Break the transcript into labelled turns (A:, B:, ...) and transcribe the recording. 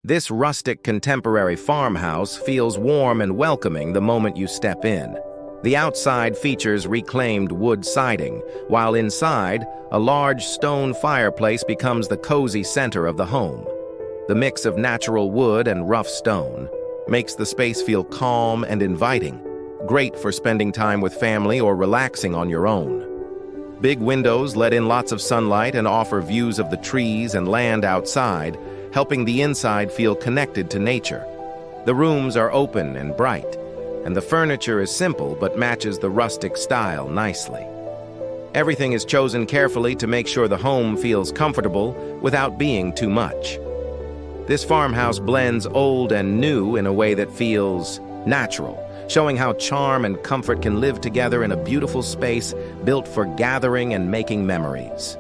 A: This rustic contemporary farmhouse feels warm and welcoming the moment you step in. The outside features reclaimed wood siding, while inside, a large stone fireplace becomes the cozy center of the home. The mix of natural wood and rough stone makes the space feel calm and inviting, great for spending time with family or relaxing on your own. Big windows let in lots of sunlight and offer views of the trees and land outside, helping the inside feel connected to nature. The rooms are open and bright, and the furniture is simple but matches the rustic style nicely. Everything is chosen carefully to make sure the home feels comfortable without being too much. This farmhouse blends old and new in a way that feels natural, showing how charm and comfort can live together in a beautiful space built for gathering and making memories.